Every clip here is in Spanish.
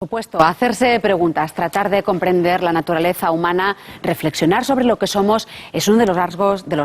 Por supuesto, hacerse preguntas, tratar de comprender la naturaleza humana, reflexionar sobre lo que somos es uno de los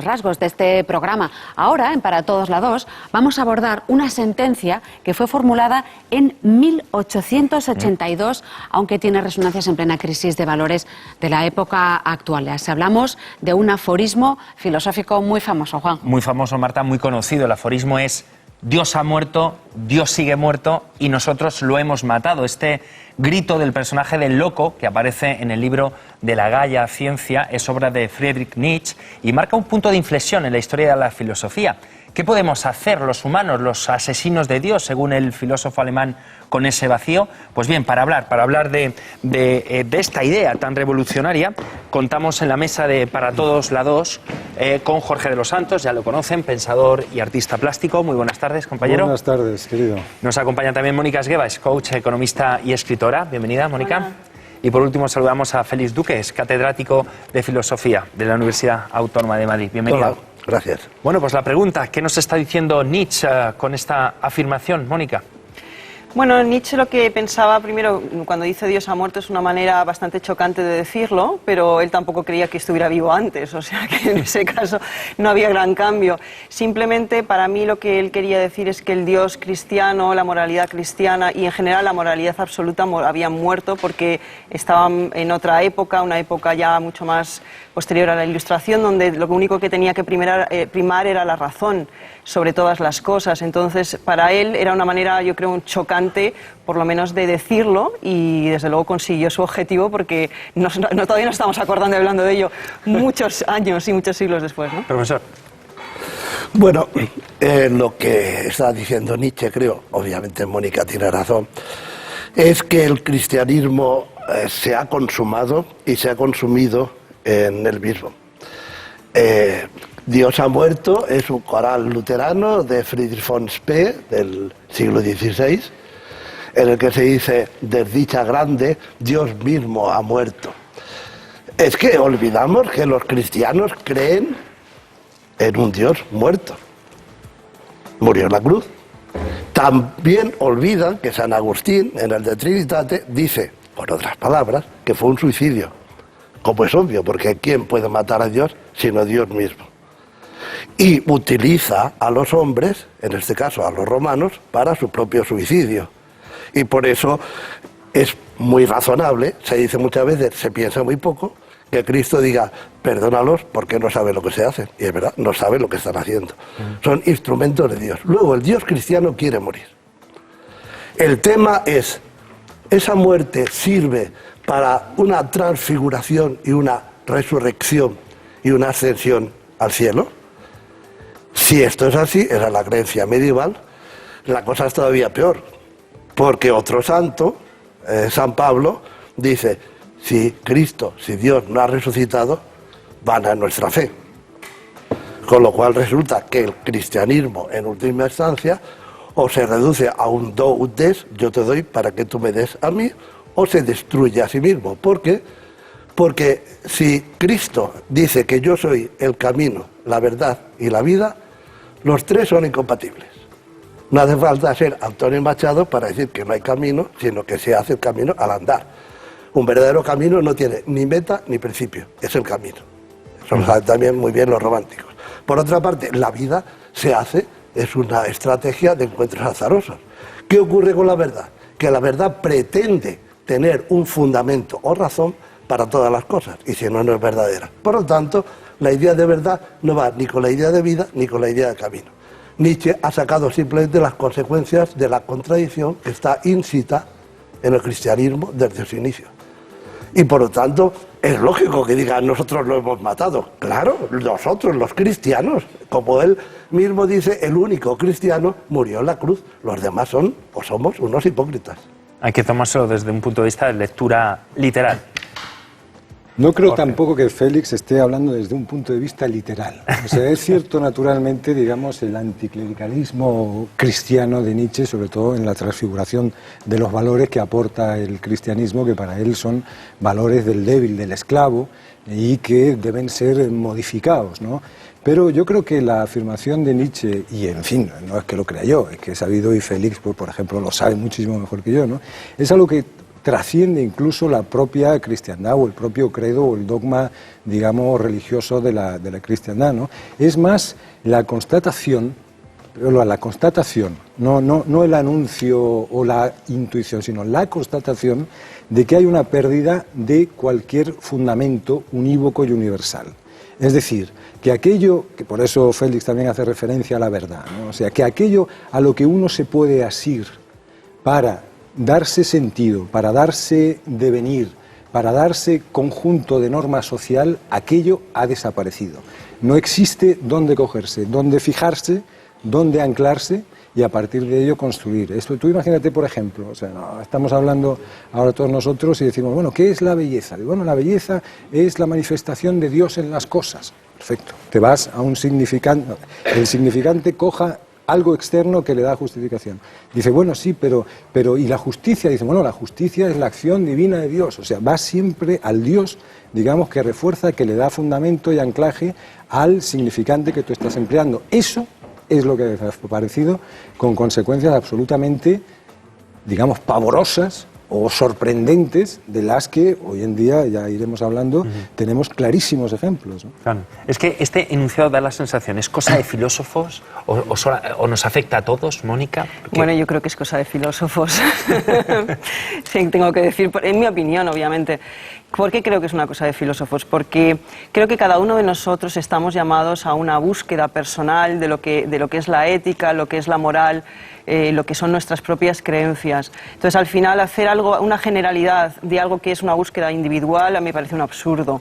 rasgos de este programa. Ahora, en Para Todos la 2, vamos a abordar una sentencia que fue formulada en 1882, aunque tiene resonancias en plena crisis de valores de la época actual. Así hablamos de un aforismo filosófico muy famoso, Juan. Muy famoso, Marta, muy conocido. El aforismo es: Dios ha muerto, Dios sigue muerto y nosotros lo hemos matado. Este grito del personaje del loco que aparece en el libro de la Gaia Ciencia es obra de Friedrich Nietzsche y marca un punto de inflexión en la historia de la filosofía. ¿Qué podemos hacer los humanos, los asesinos de Dios, según el filósofo alemán, con ese vacío? Pues bien, para hablar de esta idea tan revolucionaria, contamos en la mesa de Para Todos la 2 con Jorge de los Santos, ya lo conocen, pensador y artista plástico. Muy buenas tardes, compañero. Buenas tardes, querido. Nos acompaña también Mónica Esgueva, coach, economista y escritora. Bienvenida, Mónica. Hola. Y por último saludamos a Félix Duque, catedrático de Filosofía de la Universidad Autónoma de Madrid. Bienvenido. Hola, gracias. Bueno, pues la pregunta, ¿qué nos está diciendo Nietzsche con esta afirmación, Mónica? Bueno, Nietzsche lo que pensaba primero, cuando dice Dios ha muerto, es una manera bastante chocante de decirlo, pero él tampoco creía que estuviera vivo antes, o sea que en ese caso no había gran cambio. Simplemente para mí lo que él quería decir es que el Dios cristiano, la moralidad cristiana y en general la moralidad absoluta habían muerto porque estaban en otra época, una época ya mucho más posterior a la Ilustración, donde lo único que tenía que primar era la razón sobre todas las cosas. Entonces, para él era una manera, yo creo, chocante, por lo menos de decirlo, y desde luego consiguió su objetivo porque todavía no estamos acordando y hablando de ello muchos años y muchos siglos después, ¿no? Profesor. Bueno, lo que está diciendo Nietzsche, creo, obviamente Mónica tiene razón, es que el cristianismo se ha consumado y se ha consumido en el mismo. Dios ha muerto es un coral luterano de Friedrich von Spee del siglo XVI, en el que se dice: desdicha grande, Dios mismo ha muerto. Es que olvidamos que los cristianos creen en un Dios muerto. Murió en la cruz. También olvidan que San Agustín, en el De Trinitate, dice, por otras palabras, que fue un suicidio. Como es obvio, porque ¿quién puede matar a Dios sino Dios mismo? Y utiliza a los hombres, en este caso a los romanos, para su propio suicidio. Y por eso es muy razonable, se dice muchas veces, se piensa muy poco, que Cristo diga: perdónalos porque no saben lo que se hacen. Y es verdad, no saben lo que están haciendo. Son instrumentos de Dios. Luego, el Dios cristiano quiere morir. El tema es: ¿esa muerte sirve para una transfiguración y una resurrección y una ascensión al cielo? Si esto es así, era la creencia medieval, la cosa es todavía peor, porque otro santo, San Pablo, dice: si Cristo, si Dios no ha resucitado, vana es nuestra fe. Con lo cual resulta que el cristianismo, en última instancia, o se reduce a un do ut des, yo te doy para que tú me des a mí, o se destruye a sí mismo. ¿Por qué? Porque si Cristo dice que yo soy el camino, la verdad y la vida, los tres son incompatibles. No hace falta ser Antonio Machado para decir que no hay camino, sino que se hace el camino al andar. Un verdadero camino no tiene ni meta ni principio, es el camino. Eso lo saben también muy bien los románticos. Por otra parte, la vida se hace, es una estrategia de encuentros azarosos. ¿Qué ocurre con la verdad? Que la verdad pretende tener un fundamento o razón para todas las cosas, y si no, no es verdadera. Por lo tanto, la idea de verdad no va ni con la idea de vida ni con la idea de camino. Nietzsche ha sacado simplemente las consecuencias de la contradicción que está íncita en el cristianismo desde su inicio. Y por lo tanto, es lógico que digan: nosotros lo hemos matado. Claro, nosotros, los cristianos, como él mismo dice, el único cristiano murió en la cruz. Los demás son o somos unos hipócritas. Hay que tomárselo desde un punto de vista de lectura literal. No creo tampoco que Félix esté hablando desde un punto de vista literal. O sea, es cierto, naturalmente, digamos, el anticlericalismo cristiano de Nietzsche, sobre todo en la transfiguración de los valores que aporta el cristianismo, que para él son valores del débil, del esclavo, y que deben ser modificados, ¿no? Pero yo creo que la afirmación de Nietzsche, y en fin, no es que lo crea yo, es que he sabido, y Félix, pues, por ejemplo, lo sabe muchísimo mejor que yo, ¿no? Es algo que trasciende incluso la propia cristiandad o el propio credo o el dogma, digamos, religioso de la cristiandad, ¿no? Es más la constatación, no el anuncio o la intuición, sino la constatación de que hay una pérdida de cualquier fundamento unívoco y universal. Es decir, que aquello, que por eso Félix también hace referencia a la verdad, ¿no? O sea, que aquello a lo que uno se puede asir para darse sentido, para darse devenir, para darse conjunto de norma social, aquello ha desaparecido. No existe dónde cogerse, dónde fijarse, dónde anclarse y a partir de ello construir. Esto, tú imagínate, por ejemplo, o sea, estamos hablando ahora todos nosotros y decimos, bueno, ¿qué es la belleza? Bueno, la belleza es la manifestación de Dios en las cosas. Perfecto. Te vas a un significante, el significante coja algo externo que le da justificación. Dice, bueno, sí, pero ¿y la justicia? Dice, bueno, la justicia es la acción divina de Dios. O sea, va siempre al Dios, digamos, que refuerza, que le da fundamento y anclaje al significante que tú estás empleando. Eso es lo que ha desaparecido, con consecuencias absolutamente, digamos, pavorosas o sorprendentes, de las que hoy en día, ya iremos hablando, tenemos clarísimos ejemplos, ¿no? Claro. Es que este enunciado da la sensación, ¿es cosa de filósofos o nos afecta a todos, Mónica? Porque... Bueno, yo creo que es cosa de filósofos. Sí, tengo que decir, en mi opinión, obviamente. ¿Por qué creo que es una cosa de filósofos? Porque creo que cada uno de nosotros estamos llamados a una búsqueda personal de lo que es la ética, lo que es la moral, lo que son nuestras propias creencias. Entonces, al final, hacer algo, una generalidad de algo que es una búsqueda individual, a mí me parece un absurdo.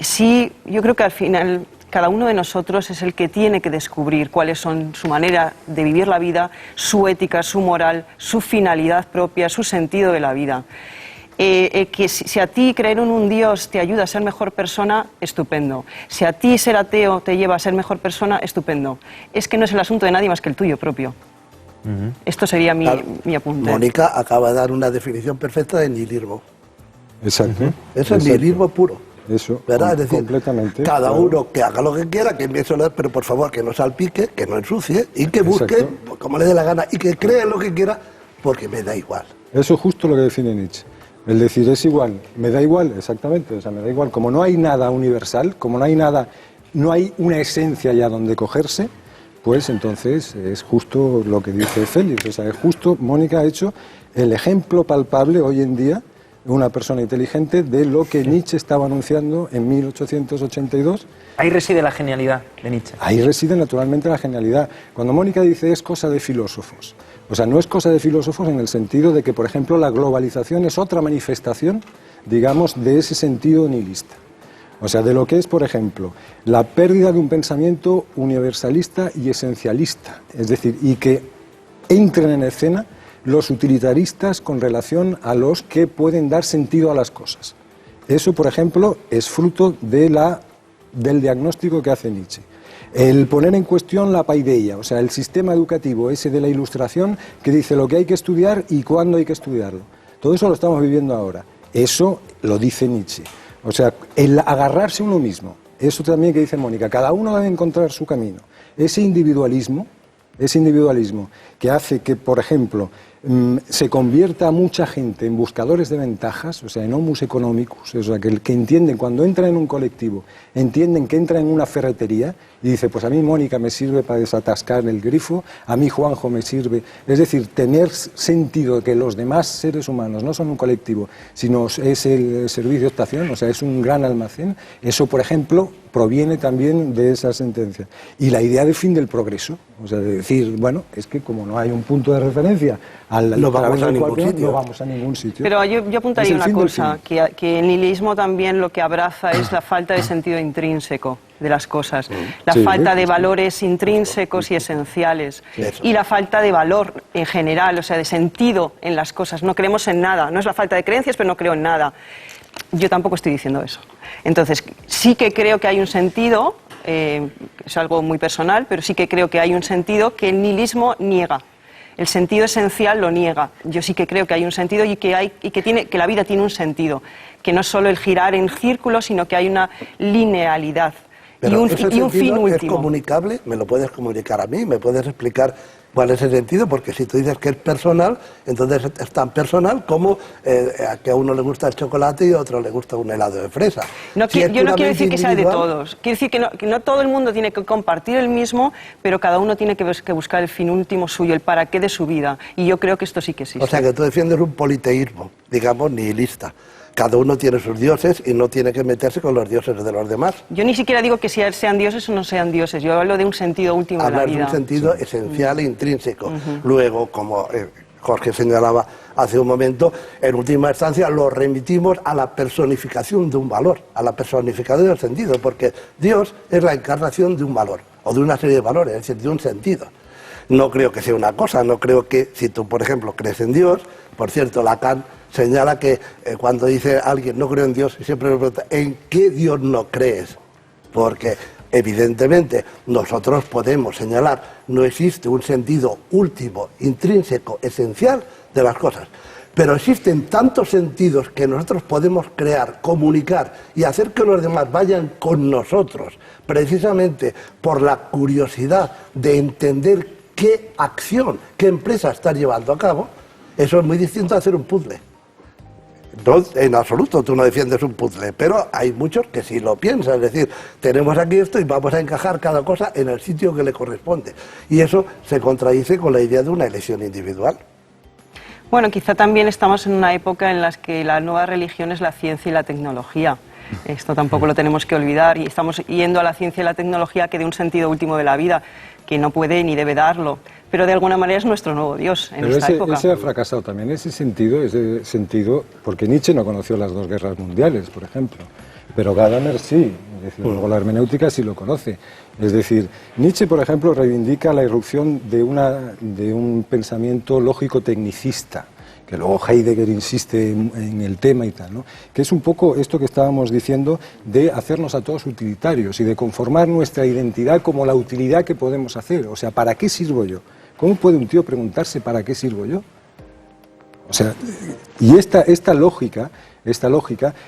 Sí, yo creo que al final cada uno de nosotros es el que tiene que descubrir cuáles son su manera de vivir la vida, su ética, su moral, su finalidad propia, su sentido de la vida. Que si a ti creer en un Dios te ayuda a ser mejor persona, estupendo. Si a ti ser ateo te lleva a ser mejor persona, estupendo. Es que no es el asunto de nadie más que el tuyo propio. Esto sería mi apunte. Mónica acaba de dar una definición perfecta de nihilismo. Exacto. Eso es nihilismo puro. Eso, ¿verdad? Es decir, completamente. cada claro. uno que haga lo que quiera, que empiece a leer, pero por favor que no salpique, que no ensucie y que busque Exacto. como le dé la gana y que crea en lo que quiera, porque me da igual. Eso es justo lo que define Nietzsche. El decir es igual, me da igual, exactamente, o sea, me da igual. Como no hay nada universal, como no hay nada, no hay una esencia ya donde cogerse, pues entonces es justo lo que dice Félix. O sea, es justo, Mónica ha hecho el ejemplo palpable hoy en día, una persona inteligente, de lo que Nietzsche estaba anunciando en 1882. Ahí reside la genialidad de Nietzsche. Ahí reside naturalmente la genialidad. Cuando Mónica dice es cosa de filósofos, o sea, no es cosa de filósofos en el sentido de que, por ejemplo, la globalización es otra manifestación, digamos, de ese sentido nihilista. O sea, de lo que es, por ejemplo, la pérdida de un pensamiento universalista y esencialista. Es decir, y que entren en escena los utilitaristas con relación a los que pueden dar sentido a las cosas. Eso, por ejemplo, es fruto del diagnóstico que hace Nietzsche. El poner en cuestión la paideia, o sea, el sistema educativo ese de la Ilustración que dice lo que hay que estudiar y cuándo hay que estudiarlo. Todo eso lo estamos viviendo ahora. Eso lo dice Nietzsche. O sea, el agarrarse a uno mismo, eso también que dice Mónica, cada uno debe encontrar su camino. Ese individualismo que hace que, por ejemplo, se convierta a mucha gente en buscadores de ventajas, o sea, en homus economicus, o sea, que entienden, cuando entran en un colectivo, entienden que entran en una ferretería y dice, pues a mí Mónica me sirve para desatascar el grifo, a mí Juanjo me sirve. Es decir, tener sentido de que los demás seres humanos no son un colectivo, sino es el servicio de estación, o sea, es un gran almacén. Eso, por ejemplo, proviene también de esa sentencia. Y la idea de fin del progreso, o sea, de decir, bueno, es que como no hay un punto de referencia no vamos a ningún sitio. No vamos a ningún sitio. Pero yo apuntaría una cosa, que el nihilismo también lo que abraza es la falta de sentido intrínseco de las cosas, la falta de valores intrínsecos y esenciales, y la falta de valor en general, o sea, de sentido en las cosas. No creemos en nada, no es la falta de creencias, pero no creo en nada. Yo tampoco estoy diciendo eso. Entonces, sí que creo que hay un sentido, es algo muy personal, pero sí que creo que hay un sentido que el nihilismo niega. El sentido esencial lo niega. Yo sí que creo que hay un sentido y que la vida tiene un sentido, que no es solo el girar en círculos, sino que hay una linealidad. Pero y ese un fin sentido es último. comunicable, me lo puedes comunicar a mí, me puedes explicar cuál es el sentido, porque si tú dices que es personal, entonces es tan personal como que a uno le gusta el chocolate y a otro le gusta un helado de fresa. No, Si es yo no quiero puramente decir que sea de individual, todos. Quiero decir que no todo el mundo tiene que compartir el mismo, pero cada uno tiene que buscar el fin último suyo, el para qué de su vida. Y yo creo que esto sí que existe. O sea que tú defiendes un politeísmo, digamos, nihilista. Cada uno tiene sus dioses y no tiene que meterse con los dioses de los demás. Yo ni siquiera digo que sean dioses o no sean dioses. Yo hablo de un sentido último Hablar de de la un vida. sentido esencial e intrínseco. Luego, como Jorge señalaba hace un momento, en última instancia lo remitimos a la personificación de un valor, a la personificación del sentido, porque Dios es la encarnación de un valor, o de una serie de valores, es decir, de un sentido. No creo que sea una cosa, no creo que, si tú, por ejemplo, crees en Dios, por cierto, Lacan señala que cuando dice alguien no creo en Dios, siempre me pregunta, ¿en qué Dios no crees? Porque evidentemente nosotros podemos señalar, no existe un sentido último, intrínseco, esencial de las cosas. Pero existen tantos sentidos que nosotros podemos crear, comunicar y hacer que los demás vayan con nosotros, precisamente por la curiosidad de entender qué acción, qué empresa está llevando a cabo. Eso es muy distinto a hacer un puzzle. No, en absoluto, tú no defiendes un puzzle, pero hay muchos que sí lo piensan, es decir, tenemos aquí esto y vamos a encajar cada cosa en el sitio que le corresponde. Y eso se contradice con la idea de una elección individual. Bueno, quizá también estamos en una época en la que la nueva religión es la ciencia y la tecnología. Esto tampoco lo tenemos que olvidar y estamos yendo a la ciencia y la tecnología que dé un sentido último de la vida, que no puede ni debe darlo. Pero de alguna manera es nuestro nuevo Dios en esta época. Ese ha fracasado también, ese sentido, porque Nietzsche no conoció las dos guerras mundiales, por ejemplo, pero Gadamer sí, es decir, luego la hermenéutica sí lo conoce. Es decir, Nietzsche, por ejemplo, reivindica la irrupción de un pensamiento lógico-tecnicista, que luego Heidegger insiste en el tema y tal, ¿no? Que es un poco esto que estábamos diciendo de hacernos a todos utilitarios y de conformar nuestra identidad como la utilidad que podemos hacer. O sea, ¿para qué sirvo yo? ¿Cómo puede un tío preguntarse para qué sirvo yo? O sea, y esta lógica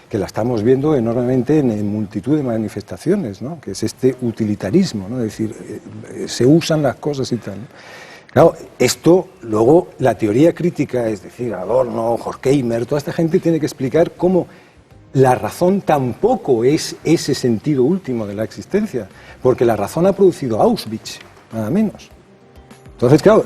que la estamos viendo enormemente en multitud de manifestaciones, ¿no? Que es este utilitarismo, ¿no? Es decir, se usan las cosas y tal, ¿no? Claro, esto luego la teoría crítica, es decir, Adorno, Horkheimer, toda esta gente tiene que explicar cómo la razón tampoco es ese sentido último de la existencia, porque la razón ha producido Auschwitz, nada menos. Entonces, claro,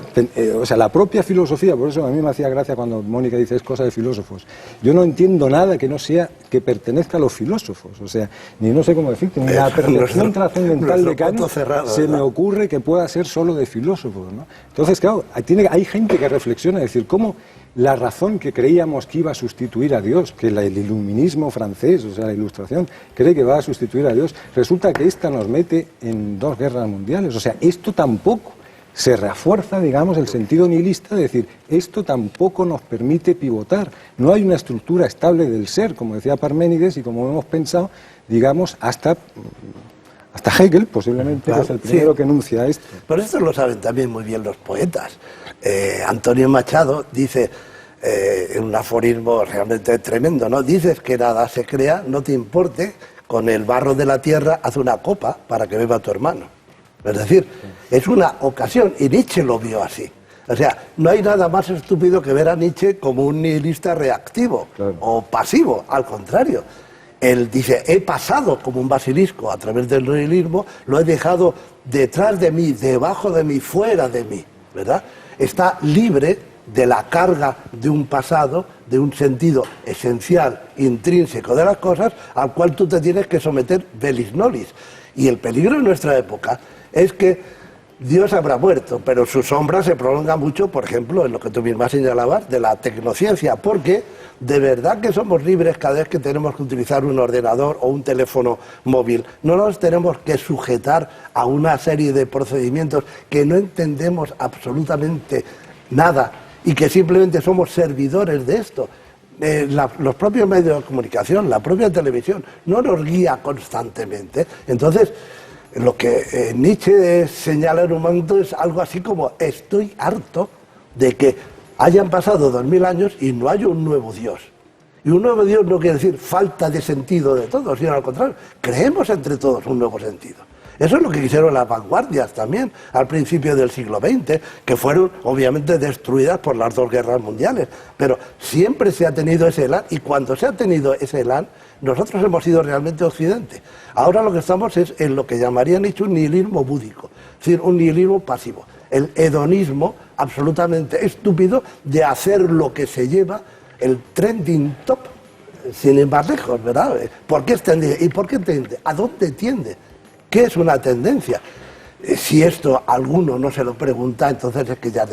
o sea, la propia filosofía, por eso a mí me hacía gracia cuando Mónica dice es cosa de filósofos. Yo no entiendo nada que no sea, que pertenezca a los filósofos, o sea, ni no sé cómo decirte, ni la percepción trascendental de Kant se me ocurre que pueda ser solo de filósofos, ¿no? Entonces, claro, hay gente que reflexiona, es decir, cómo la razón que creíamos que iba a sustituir a Dios, que el iluminismo francés, o sea, la Ilustración, cree que va a sustituir a Dios, resulta que esta nos mete en dos guerras mundiales, o sea, esto tampoco se refuerza, digamos, el sentido nihilista de decir, esto tampoco nos permite pivotar. No hay una estructura estable del ser, como decía Parménides, y como hemos pensado, digamos, hasta Hegel, posiblemente, claro, que es el primero que enuncia esto. Pero esto lo saben también muy bien los poetas. Antonio Machado dice, en un aforismo realmente tremendo, ¿no? Dices que nada se crea, no te importe, con el barro de la tierra haz una copa para que beba tu hermano. Es decir, es una ocasión, y Nietzsche lo vio así. O sea, no hay nada más estúpido que ver a Nietzsche como un nihilista reactivo, claro, o pasivo, al contrario. Él dice, he pasado como un basilisco a través del nihilismo, lo he dejado detrás de mí, debajo de mí, fuera de mí, ¿verdad? Está libre de la carga de un pasado, de un sentido esencial, intrínseco de las cosas, al cual tú te tienes que someter velis nolis. Y el peligro en nuestra época es que Dios habrá muerto, pero su sombra se prolonga mucho, por ejemplo, en lo que tú misma señalabas, de la tecnociencia, porque de verdad que somos libres cada vez que tenemos que utilizar un ordenador o un teléfono móvil. No nos tenemos que sujetar a una serie de procedimientos que no entendemos absolutamente nada y que simplemente somos servidores de esto. Los propios medios de comunicación, la propia televisión, no nos guía constantemente. Entonces, lo que Nietzsche señala en un momento es algo así como: estoy harto de que hayan pasado 2000 años y no haya un nuevo Dios. Y un nuevo Dios no quiere decir falta de sentido de todo, sino al contrario, creemos entre todos un nuevo sentido. Eso es lo que quisieron las vanguardias también al principio del siglo XX, que fueron obviamente destruidas por las dos guerras mundiales. Pero siempre se ha tenido ese elán, y cuando se ha tenido ese elán, nosotros hemos sido realmente Occidente. Ahora lo que estamos es en lo que llamarían hecho un nihilismo búdico, es decir, un nihilismo pasivo. El hedonismo absolutamente estúpido de hacer lo que se lleva el trending top, sin ir más lejos, ¿verdad? ¿Por qué es tendencia? ¿Y por qué tiende? ¿A dónde tiende? ¿Qué es una tendencia? Si esto alguno no se lo pregunta, entonces es que ya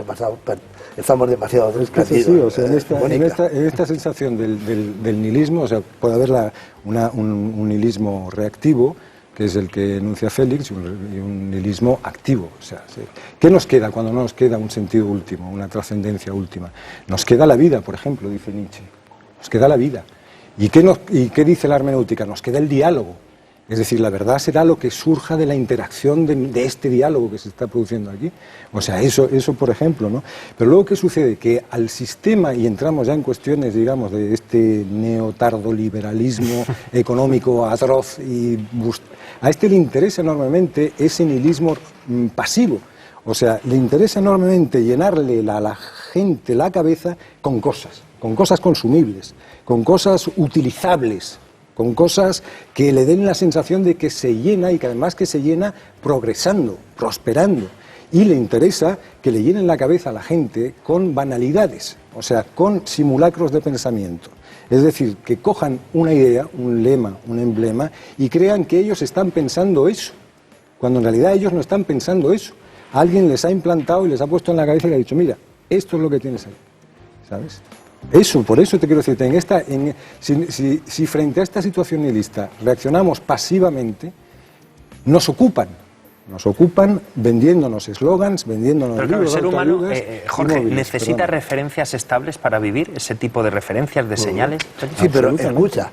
estamos demasiado perdidos. Sí, o sea, en esta sensación del nihilismo, o sea, puede haber un nihilismo reactivo, que es el que enuncia Félix, y un nihilismo activo. O sea, ¿qué nos queda cuando no nos queda un sentido último, una trascendencia última? Nos queda la vida, por ejemplo, dice Nietzsche. Nos queda la vida. ¿Y qué dice la hermenéutica? Nos queda el diálogo. Es decir, la verdad será lo que surja de la interacción de este diálogo que se está produciendo aquí. O sea, eso por ejemplo, ¿no? Pero luego, ¿qué sucede? Que al sistema, y entramos ya en cuestiones, digamos, de este neotardoliberalismo económico atroz, a este le interesa enormemente ese nihilismo pasivo. O sea, le interesa enormemente llenarle a la gente la cabeza con cosas consumibles, con cosas utilizables, con cosas que le den la sensación de que se llena, y que además que se llena progresando, prosperando. Y le interesa que le llenen la cabeza a la gente con banalidades, o sea, con simulacros de pensamiento. Es decir, que cojan una idea, un lema, un emblema, y crean que ellos están pensando eso, cuando en realidad ellos no están pensando eso. Alguien les ha implantado y les ha puesto en la cabeza y le ha dicho, mira, esto es lo que tienes ahí, ¿sabes? Eso, por eso te quiero decirte, si frente a esta situación nihilista reaccionamos pasivamente, nos ocupan vendiéndonos eslogans, vendiéndonos libros. Pero el ser humano, Jorge, móviles, ¿necesita referencias estables para vivir? ¿Ese tipo de referencias, de señales? Sí, pero escucha,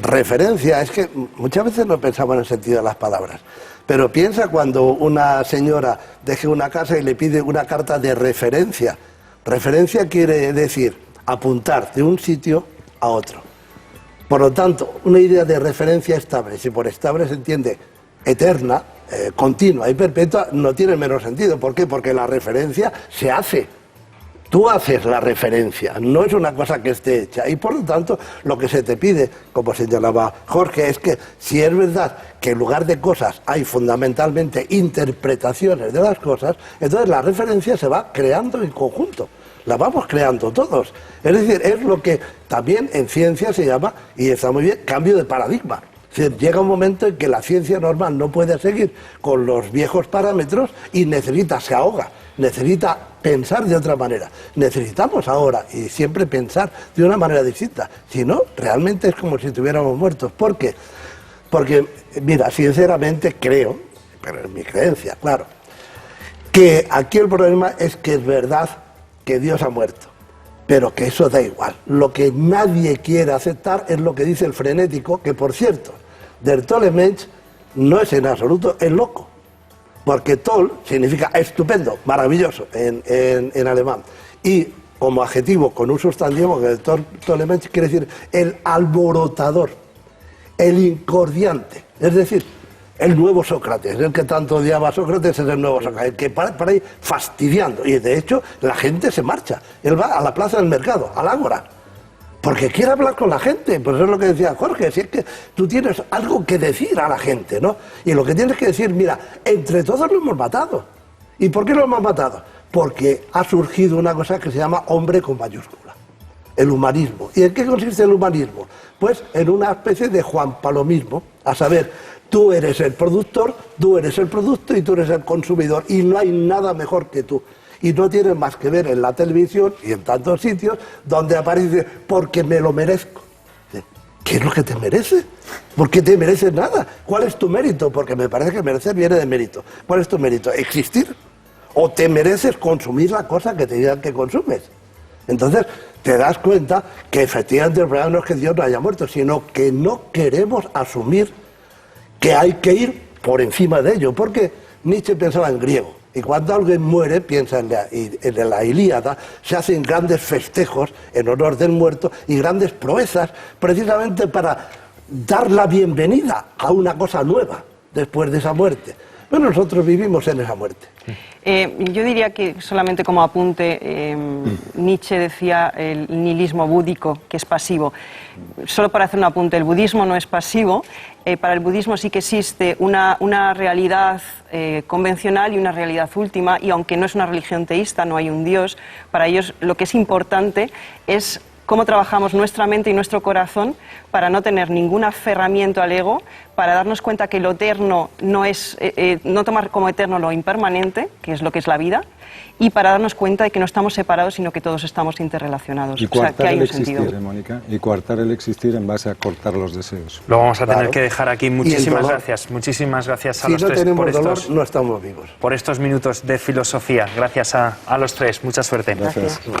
referencia, es que muchas veces no pensamos en el sentido de las palabras, pero piensa cuando una señora deje una casa y le pide una carta de referencia. Referencia quiere decir apuntar de un sitio a otro. Por lo tanto, una idea de referencia estable, si por estable se entiende eterna, continua y perpetua, no tiene menos sentido. ¿Por qué? Porque la referencia se hace. Tú haces la referencia, no es una cosa que esté hecha. Y por lo tanto, lo que se te pide, como señalaba Jorge, es que si es verdad que en lugar de cosas hay fundamentalmente interpretaciones de las cosas, entonces la referencia se va creando en conjunto. La vamos creando todos. Es decir, es lo que también en ciencia se llama, y está muy bien, cambio de paradigma. Es decir, llega un momento en que la ciencia normal no puede seguir con los viejos parámetros y se ahoga, necesita pensar de otra manera. Necesitamos ahora y siempre pensar de una manera distinta. Si no, realmente es como si estuviéramos muertos. ¿Por qué? Porque, mira, sinceramente creo, pero es mi creencia, claro, que aquí el problema es que es verdad que Dios ha muerto, pero que eso da igual. Lo que nadie quiere aceptar es lo que dice el frenético, que por cierto, der Tolle Mensch no es en absoluto el loco, porque Toll significa estupendo, maravilloso en alemán, y como adjetivo con un sustantivo que Tolle Mensch quiere decir el alborotador, el incordiante, es decir, el nuevo Sócrates, el que tanto odiaba a Sócrates es el nuevo Sócrates, el que para ahí fastidiando. Y de hecho la gente se marcha. Él va a la plaza del mercado, al ágora, porque quiere hablar con la gente. Pues eso es lo que decía Jorge, si es que tú tienes algo que decir a la gente, ¿no? Y lo que tienes que decir, mira, entre todos lo hemos matado. ¿Y por qué lo hemos matado? Porque ha surgido una cosa que se llama hombre con mayúscula, el humanismo. ¿Y en qué consiste el humanismo? Pues en una especie de juanpalomismo, a saber, tú eres el productor, tú eres el producto y tú eres el consumidor, y no hay nada mejor que tú. Y no tienes más que ver en la televisión y en tantos sitios donde aparece porque me lo merezco. ¿Qué es lo que te merece? ¿Por qué te mereces nada? ¿Cuál es tu mérito? Porque me parece que merecer viene de mérito. ¿Cuál es tu mérito? ¿Existir? ¿O te mereces consumir la cosa que te digan que consumes? Entonces te das cuenta que efectivamente el problema no es que Dios no haya muerto, sino que no queremos asumir que hay que ir por encima de ello, porque Nietzsche pensaba en griego. Y cuando alguien muere, piensa en la Ilíada, se hacen grandes festejos en honor del muerto y grandes proezas precisamente para dar la bienvenida a una cosa nueva después de esa muerte. Bueno, nosotros vivimos en esa muerte. Yo diría que, solamente como apunte, Nietzsche decía el nihilismo búdico, que es pasivo. Solo para hacer un apunte, el budismo no es pasivo. Para el budismo sí que existe una realidad convencional y una realidad última, y aunque no es una religión teísta, no hay un Dios, para ellos lo que es importante es cómo trabajamos nuestra mente y nuestro corazón para no tener ningún aferramiento al ego, para darnos cuenta que lo eterno no es, no tomar como eterno lo impermanente, que es lo que es la vida, y para darnos cuenta de que no estamos separados, sino que todos estamos interrelacionados. Y O sea, que coartar hay el un existir, sentido. Mónica, y coartar el existir en base a cortar los deseos. Lo vamos a tener Claro. que dejar aquí. Y el Muchísimas dolor. gracias. Muchísimas gracias a Si los no tres tenemos dolor, no estamos vivos. por estos minutos de filosofía. Gracias a los tres. Mucha suerte. Gracias.